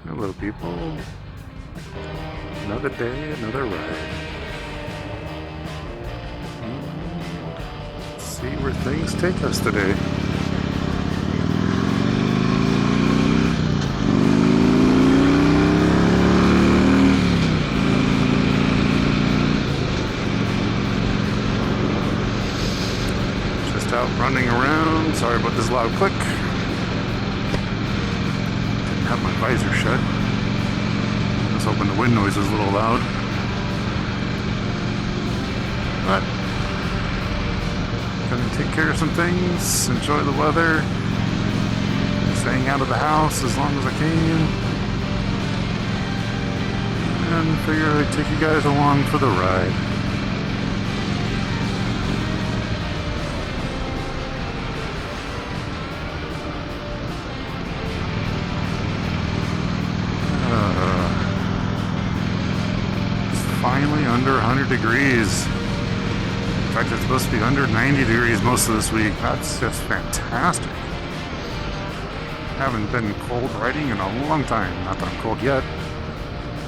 Hello, people. Another day, another ride. Let's see where things take us today. Just out running around. Sorry about this loud click. Didn't have my visor shut. I was hoping the wind noise was a little loud. But gonna take care of some things, enjoy the weather, staying out of the house as long as I can, and figure I'd take you guys along for the ride. Finally under 100 degrees. In fact, it's supposed to be under 90 degrees most of this week. That's just fantastic. Haven't been cold riding in a long time. Not that I'm cold yet.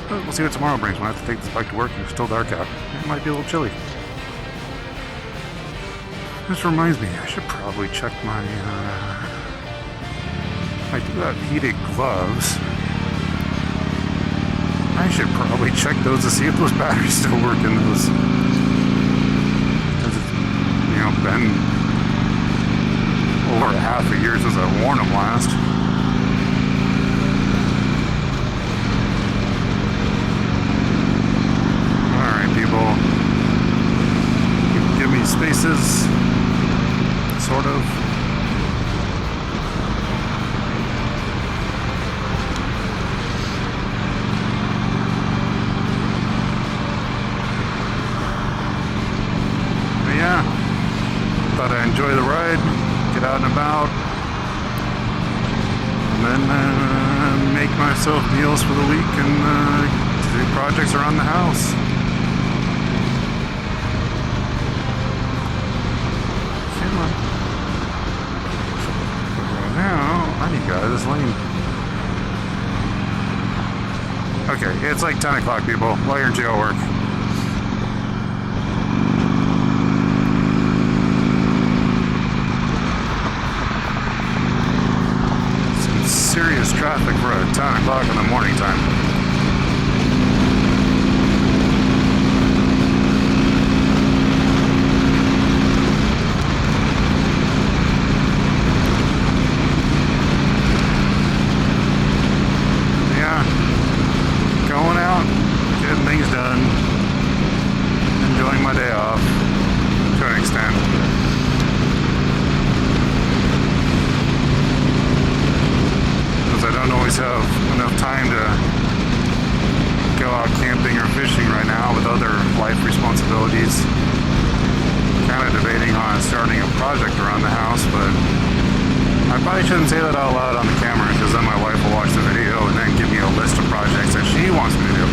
But we'll see what tomorrow brings when I have to take this bike to work and it's still dark out. It might be a little chilly. This reminds me, I should probably check my... I do have heated gloves. I should probably check those to see if those batteries still work in those. Because it's, been over half a year since I worn them last. Alright, people. Give me spaces. Sort of. Thought I'd enjoy the ride, get out and about, and then make myself meals for the week and do projects around the house. Come on. Right now, I need to get out of this lane. Okay, it's like 10 o'clock, people, while you're in jail work. Serious traffic for a 10 o'clock in the morning time. Yeah, going out, getting things done, enjoying my day off to an extent. I don't always have enough time to go out camping or fishing right now with other life responsibilities. Kind of debating on starting a project around the house, but I probably shouldn't say that out loud on the camera because then my wife will watch the video and then give me a list of projects that she wants me to do.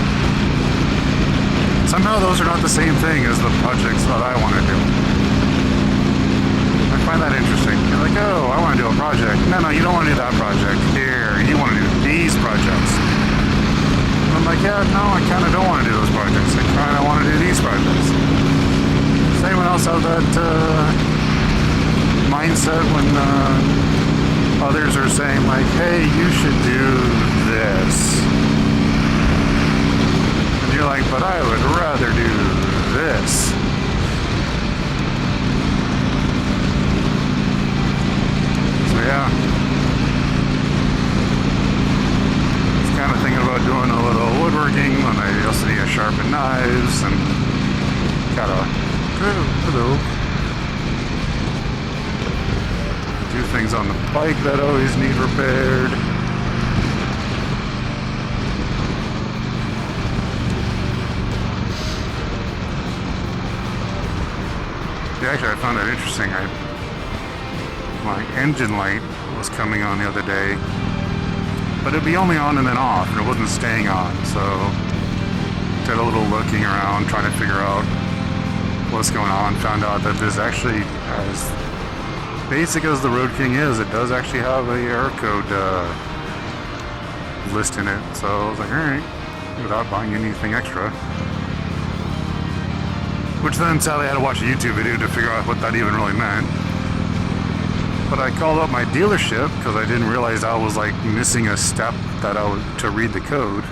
Somehow those are not the same thing as the projects that I want to do. I find that interesting. You're like, oh, I want to do a project. No, you don't want to do that project. Here, you want to do these projects. And I'm like, yeah, no, I kind of don't want to do those projects. I kind of want to do these projects. Does anyone else have that mindset when others are saying, like, hey, you should do this? And you're like, but I would rather do this. Yeah. Just kind of thinking about doing a little woodworking when I also need to sharpen knives and gotta do things on the bike that always need repaired. Yeah, actually, I found that interesting. My engine light was coming on the other day, but it'd be only on and then off, and it wasn't staying on, so did a little looking around, trying to figure out what's going on. Found out that this actually, as basic as the Road King is, it does actually have a error code listing it. So I was like, alright, without buying anything extra. Which then sadly I had to watch a YouTube video to figure out what that even really meant. But I called up my dealership because I didn't realize I was like missing a step that to read the code.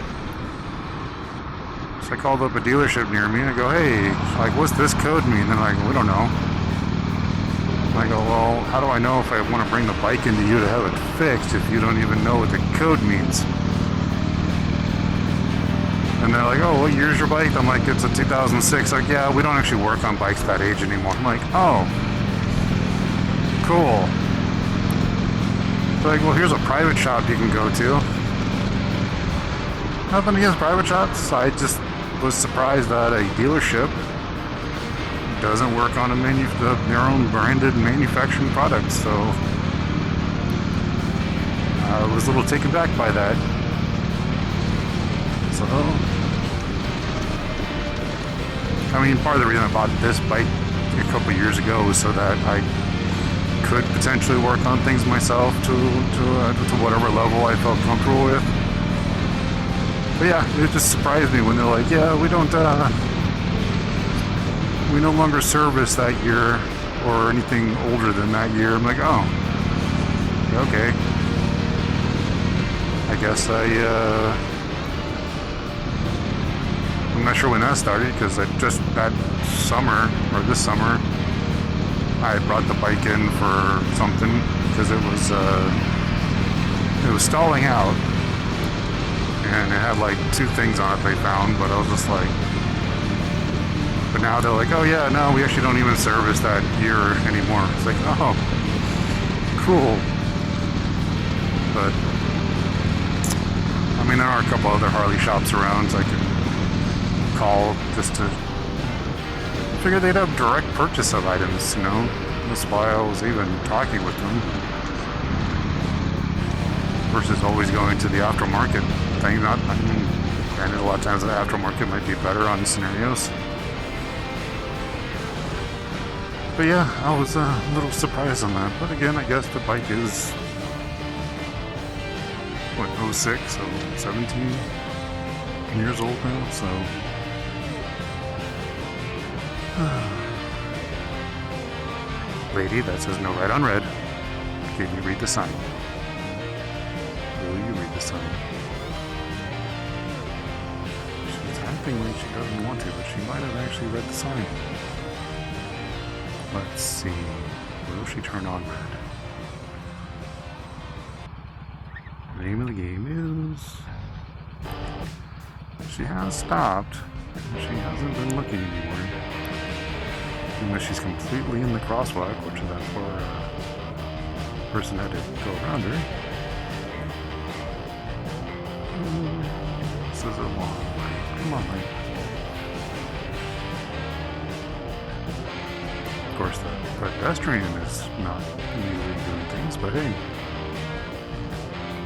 So I called up a dealership near me and I go, hey, like, what's this code mean? And they're like, we don't know. And I go, well, how do I know if I want to bring the bike into you to have it fixed if you don't even know what the code means? And they're like, oh, what year's your bike? I'm like, it's a 2006. Like, yeah, we don't actually work on bikes that age anymore. I'm like, oh, cool. They're like, well, here's a private shop you can go to. Nothing against private shops. I just was surprised that a dealership doesn't work on their own branded manufacturing products. So I was a little taken back by that. So, I mean, part of the reason I bought this bike a couple years ago was so that I could potentially work on things myself to whatever level I felt comfortable with. But yeah, it just surprised me when they're like, yeah, we no longer service that year or anything older than that year. I'm like, oh, okay. I guess I'm not sure when that started because this summer, I brought the bike in for something because it was stalling out. And it had like 2 things on it they found, but I was just like, but now they're like, oh yeah, no, we actually don't even service that year anymore. It's like, oh, cool. But, I mean, there are a couple other Harley shops around, so I could call just to figure they'd have direct purchase of items, you know? That's why I was even talking with them. Versus always going to the aftermarket thing. Granted, a lot of times the aftermarket might be better on scenarios. But yeah, I was a little surprised on that. But again, I guess the bike is, 06, so 17 years old now, so. Lady, that says no right on red. Can you read the sign? Will you read the sign? She's acting like she doesn't want to, but she might have actually read the sign. Let's see. Will she turn on red? The name of the game is... She has stopped. She hasn't been looking anymore. Unless she's completely in the crosswalk, which that poor person had to go around her. This is a long way. Come on, Mike. Of course, the pedestrian is not usually doing things, but hey.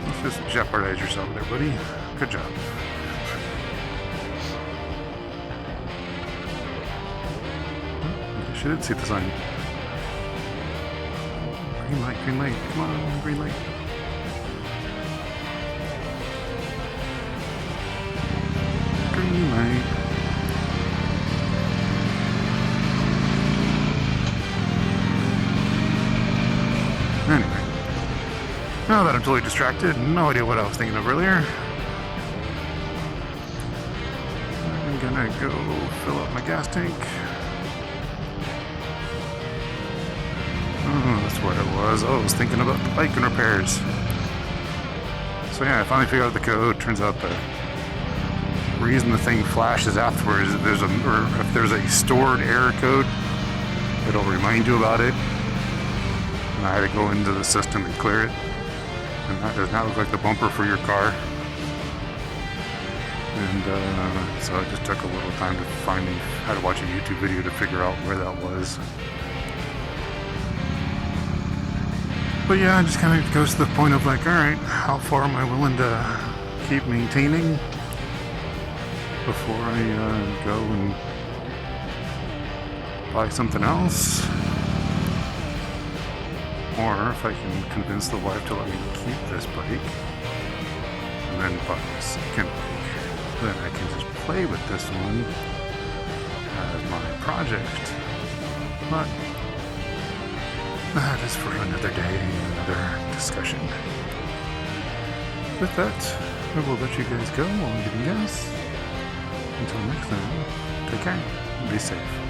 Let's just jeopardize yourself there, buddy. Good job. She did see the sign. Green light, green light. Come on, green light. Green light. Anyway. Now that I'm totally distracted, no idea what I was thinking of earlier. I'm gonna go fill up my gas tank. Oh, that's what it was. Oh, I was thinking about the bike and repairs. So yeah, I finally figured out the code. Turns out the reason the thing flashes afterwards is if there's a stored error code, it'll remind you about it. And I had to go into the system and clear it. And that does not look like the bumper for your car. And so it just took a little time to finally had to watch a YouTube video to figure out where that was. But yeah, it just kind of goes to the point of like, alright, how far am I willing to keep maintaining before I go and buy something else? Or if I can convince the wife to let me keep this bike, and then then I can just play with this one as my project. But that is for another day, another discussion. With that, I will let you guys go while I'm getting gas. Until next time, take care, be safe.